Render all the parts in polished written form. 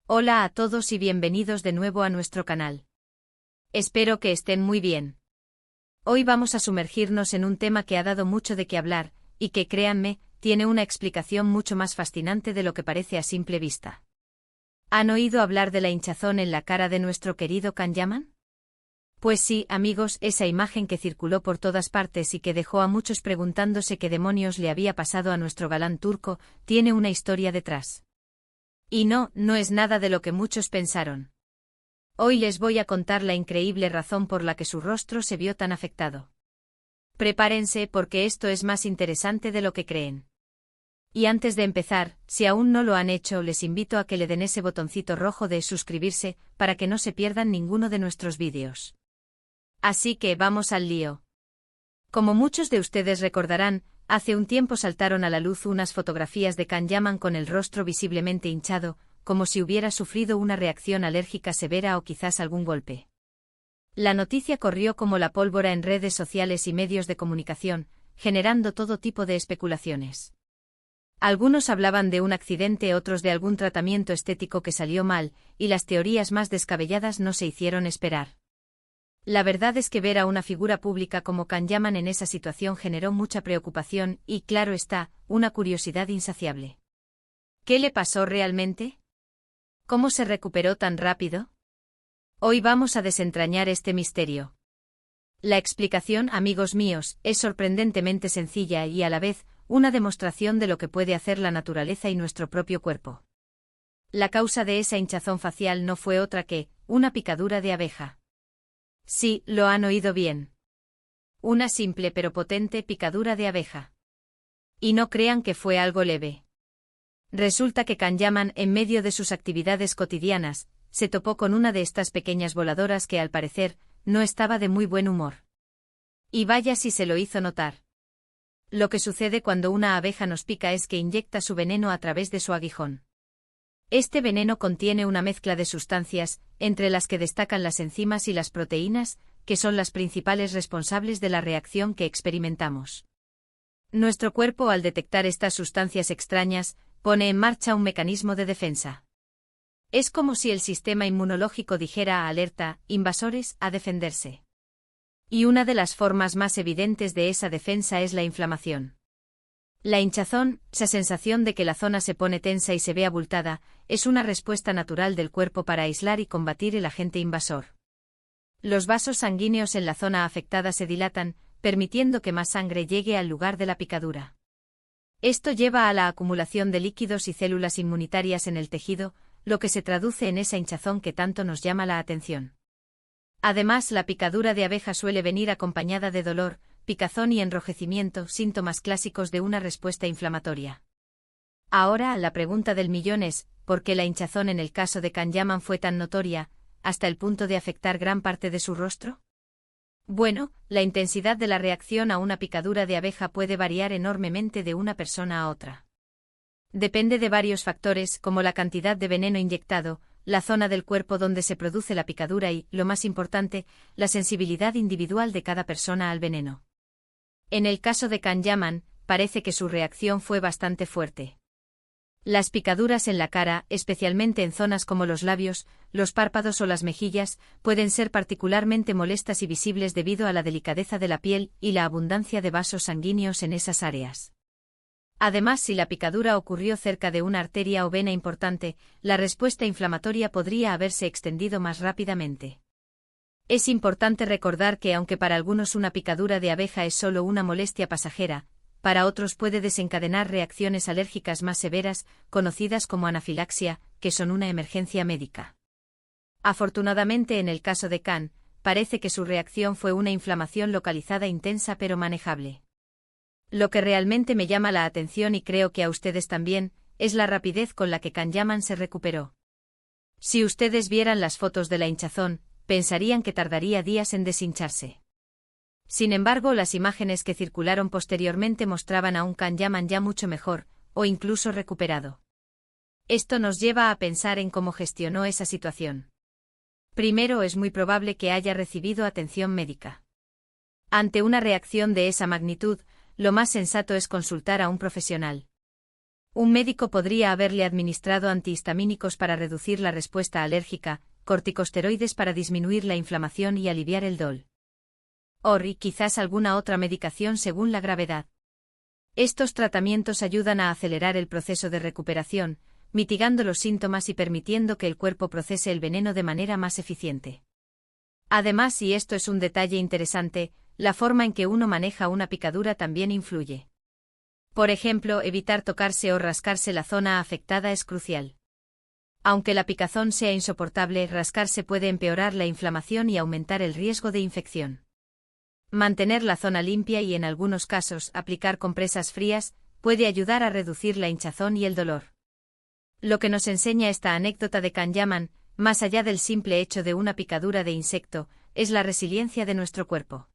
Hola a todos y bienvenidos de nuevo a nuestro canal. Espero que estén muy bien. Hoy vamos a sumergirnos en un tema que ha dado mucho de qué hablar, y que, créanme, tiene una explicación mucho más fascinante de lo que parece a simple vista. ¿Han oído hablar de la hinchazón en la cara de nuestro querido Can Yaman? Pues sí, amigos, esa imagen que circuló por todas partes y que dejó a muchos preguntándose qué demonios le había pasado a nuestro galán turco, tiene una historia detrás. Y no es nada de lo que muchos pensaron. Hoy les voy a contar la increíble razón por la que su rostro se vio tan afectado. Prepárense porque esto es más interesante de lo que creen. Y antes de empezar, si aún no lo han hecho, les invito a que le den ese botoncito rojo de suscribirse, para que no se pierdan ninguno de nuestros vídeos. Así que vamos al lío. Como muchos de ustedes recordarán, hace un tiempo saltaron a la luz unas fotografías de Can Yaman con el rostro visiblemente hinchado, como si hubiera sufrido una reacción alérgica severa o quizás algún golpe. La noticia corrió como la pólvora en redes sociales y medios de comunicación, generando todo tipo de especulaciones. Algunos hablaban de un accidente, otros de algún tratamiento estético que salió mal, y las teorías más descabelladas no se hicieron esperar. La verdad es que ver a una figura pública como Can Yaman en esa situación generó mucha preocupación y, claro está, una curiosidad insaciable. ¿Qué le pasó realmente? ¿Cómo se recuperó tan rápido? Hoy vamos a desentrañar este misterio. La explicación, amigos míos, es sorprendentemente sencilla y a la vez, una demostración de lo que puede hacer la naturaleza y nuestro propio cuerpo. La causa de esa hinchazón facial no fue otra que una picadura de abeja. Sí, lo han oído bien. Una simple pero potente picadura de abeja. Y no crean que fue algo leve. Resulta que Can Yaman, en medio de sus actividades cotidianas, se topó con una de estas pequeñas voladoras que al parecer, no estaba de muy buen humor. Y vaya si se lo hizo notar. Lo que sucede cuando una abeja nos pica es que inyecta su veneno a través de su aguijón. Este veneno contiene una mezcla de sustancias, entre las que destacan las enzimas y las proteínas, que son las principales responsables de la reacción que experimentamos. Nuestro cuerpo, al detectar estas sustancias extrañas, pone en marcha un mecanismo de defensa. Es como si el sistema inmunológico dijera: alerta, invasores, a defenderse. Y una de las formas más evidentes de esa defensa es la inflamación. La hinchazón, esa sensación de que la zona se pone tensa y se ve abultada, es una respuesta natural del cuerpo para aislar y combatir el agente invasor. Los vasos sanguíneos en la zona afectada se dilatan, permitiendo que más sangre llegue al lugar de la picadura. Esto lleva a la acumulación de líquidos y células inmunitarias en el tejido, lo que se traduce en esa hinchazón que tanto nos llama la atención. Además, la picadura de abeja suele venir acompañada de dolor, picazón y enrojecimiento, síntomas clásicos de una respuesta inflamatoria. Ahora, la pregunta del millón es, ¿por qué la hinchazón en el caso de Can Yaman fue tan notoria, hasta el punto de afectar gran parte de su rostro? Bueno, la intensidad de la reacción a una picadura de abeja puede variar enormemente de una persona a otra. Depende de varios factores, como la cantidad de veneno inyectado, la zona del cuerpo donde se produce la picadura y, lo más importante, la sensibilidad individual de cada persona al veneno. En el caso de Can Yaman, parece que su reacción fue bastante fuerte. Las picaduras en la cara, especialmente en zonas como los labios, los párpados o las mejillas, pueden ser particularmente molestas y visibles debido a la delicadeza de la piel y la abundancia de vasos sanguíneos en esas áreas. Además, si la picadura ocurrió cerca de una arteria o vena importante, la respuesta inflamatoria podría haberse extendido más rápidamente. Es importante recordar que aunque para algunos una picadura de abeja es solo una molestia pasajera, para otros puede desencadenar reacciones alérgicas más severas, conocidas como anafilaxia, que son una emergencia médica. Afortunadamente, en el caso de Can, parece que su reacción fue una inflamación localizada intensa pero manejable. Lo que realmente me llama la atención, y creo que a ustedes también, es la rapidez con la que Can Yaman se recuperó. Si ustedes vieran las fotos de la hinchazón, pensarían que tardaría días en deshincharse. Sin embargo, las imágenes que circularon posteriormente mostraban a un Can Yaman ya mucho mejor, o incluso recuperado. Esto nos lleva a pensar en cómo gestionó esa situación. Primero, es muy probable que haya recibido atención médica. Ante una reacción de esa magnitud, lo más sensato es consultar a un profesional. Un médico podría haberle administrado antihistamínicos para reducir la respuesta alérgica, corticosteroides para disminuir la inflamación y aliviar el dolor. Y quizás alguna otra medicación según la gravedad. Estos tratamientos ayudan a acelerar el proceso de recuperación, mitigando los síntomas y permitiendo que el cuerpo procese el veneno de manera más eficiente. Además, y esto es un detalle interesante, la forma en que uno maneja una picadura también influye. Por ejemplo, evitar tocarse o rascarse la zona afectada es crucial. Aunque la picazón sea insoportable, rascarse puede empeorar la inflamación y aumentar el riesgo de infección. Mantener la zona limpia y, en algunos casos, aplicar compresas frías, puede ayudar a reducir la hinchazón y el dolor. Lo que nos enseña esta anécdota de Kanyaman, más allá del simple hecho de una picadura de insecto, es la resiliencia de nuestro cuerpo.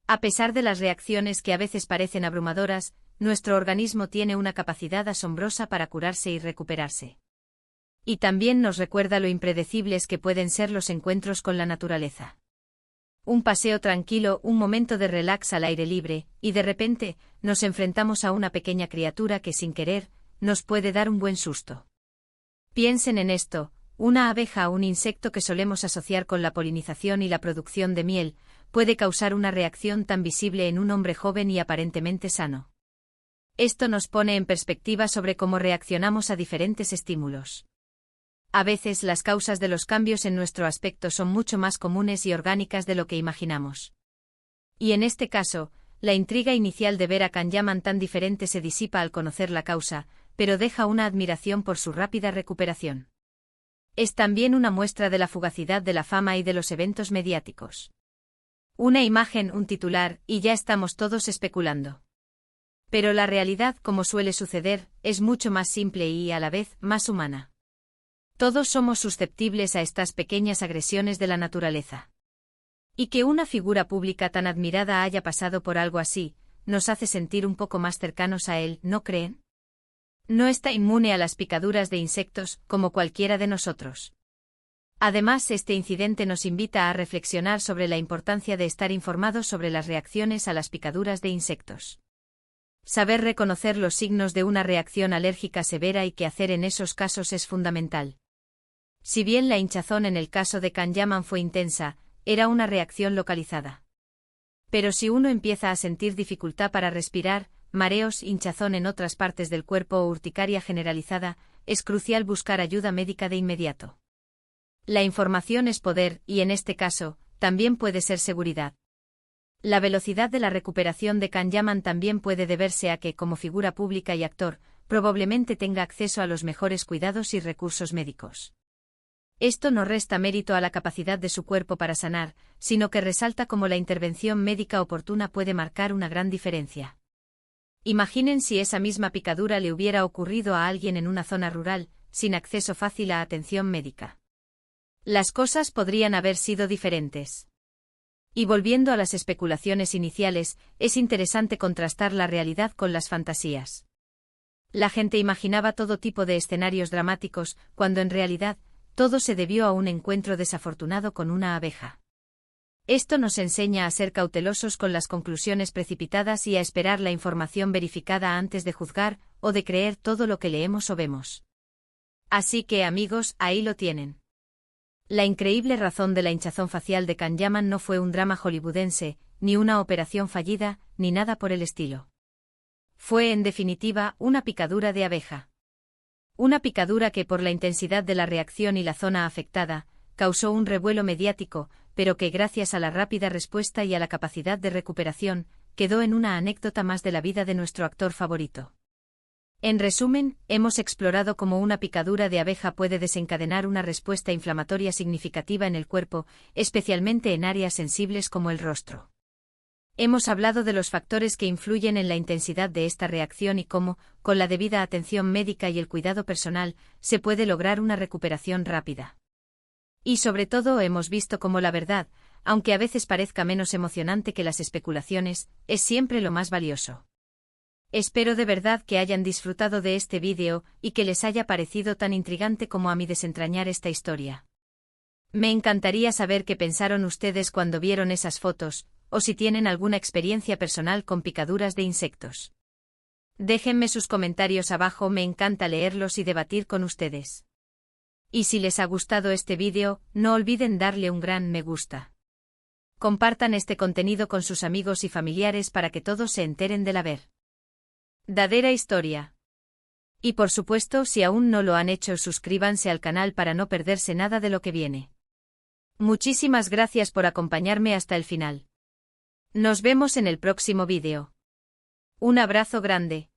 A pesar de las reacciones que a veces parecen abrumadoras, nuestro organismo tiene una capacidad asombrosa para curarse y recuperarse. Y también nos recuerda lo impredecibles que pueden ser los encuentros con la naturaleza. Un paseo tranquilo, un momento de relax al aire libre, y de repente, nos enfrentamos a una pequeña criatura que sin querer, nos puede dar un buen susto. Piensen en esto, una abeja, un insecto que solemos asociar con la polinización y la producción de miel, puede causar una reacción tan visible en un hombre joven y aparentemente sano. Esto nos pone en perspectiva sobre cómo reaccionamos a diferentes estímulos. A veces las causas de los cambios en nuestro aspecto son mucho más comunes y orgánicas de lo que imaginamos. Y en este caso, la intriga inicial de ver a Kanyaman tan diferente se disipa al conocer la causa, pero deja una admiración por su rápida recuperación. Es también una muestra de la fugacidad de la fama y de los eventos mediáticos. Una imagen, un titular, y ya estamos todos especulando. Pero la realidad, como suele suceder, es mucho más simple y, a la vez, más humana. Todos somos susceptibles a estas pequeñas agresiones de la naturaleza. Y que una figura pública tan admirada haya pasado por algo así, nos hace sentir un poco más cercanos a él, ¿no creen? No está inmune a las picaduras de insectos, como cualquiera de nosotros. Además, este incidente nos invita a reflexionar sobre la importancia de estar informados sobre las reacciones a las picaduras de insectos. Saber reconocer los signos de una reacción alérgica severa y qué hacer en esos casos es fundamental. Si bien la hinchazón en el caso de Kanyaman fue intensa, era una reacción localizada. Pero si uno empieza a sentir dificultad para respirar, mareos, hinchazón en otras partes del cuerpo o urticaria generalizada, es crucial buscar ayuda médica de inmediato. La información es poder y, en este caso, también puede ser seguridad. La velocidad de la recuperación de Kanyaman también puede deberse a que, como figura pública y actor, probablemente tenga acceso a los mejores cuidados y recursos médicos. Esto no resta mérito a la capacidad de su cuerpo para sanar, sino que resalta cómo la intervención médica oportuna puede marcar una gran diferencia. Imaginen si esa misma picadura le hubiera ocurrido a alguien en una zona rural, sin acceso fácil a atención médica. Las cosas podrían haber sido diferentes. Y volviendo a las especulaciones iniciales, es interesante contrastar la realidad con las fantasías. La gente imaginaba todo tipo de escenarios dramáticos, cuando en realidad, todo se debió a un encuentro desafortunado con una abeja. Esto nos enseña a ser cautelosos con las conclusiones precipitadas y a esperar la información verificada antes de juzgar o de creer todo lo que leemos o vemos. Así que, amigos, ahí lo tienen. La increíble razón de la hinchazón facial de Kanyaman no fue un drama hollywoodense, ni una operación fallida, ni nada por el estilo. Fue, en definitiva, una picadura de abeja. Una picadura que, por la intensidad de la reacción y la zona afectada, causó un revuelo mediático, pero que gracias a la rápida respuesta y a la capacidad de recuperación, quedó en una anécdota más de la vida de nuestro actor favorito. En resumen, hemos explorado cómo una picadura de abeja puede desencadenar una respuesta inflamatoria significativa en el cuerpo, especialmente en áreas sensibles como el rostro. Hemos hablado de los factores que influyen en la intensidad de esta reacción y cómo, con la debida atención médica y el cuidado personal, se puede lograr una recuperación rápida. Y sobre todo hemos visto cómo la verdad, aunque a veces parezca menos emocionante que las especulaciones, es siempre lo más valioso. Espero de verdad que hayan disfrutado de este vídeo y que les haya parecido tan intrigante como a mí desentrañar esta historia. Me encantaría saber qué pensaron ustedes cuando vieron esas fotos, o si tienen alguna experiencia personal con picaduras de insectos. Déjenme sus comentarios abajo, me encanta leerlos y debatir con ustedes. Y si les ha gustado este vídeo, no olviden darle un gran me gusta. Compartan este contenido con sus amigos y familiares para que todos se enteren de la verdadera historia. Y por supuesto, si aún no lo han hecho, suscríbanse al canal para no perderse nada de lo que viene. Muchísimas gracias por acompañarme hasta el final. Nos vemos en el próximo vídeo. Un abrazo grande.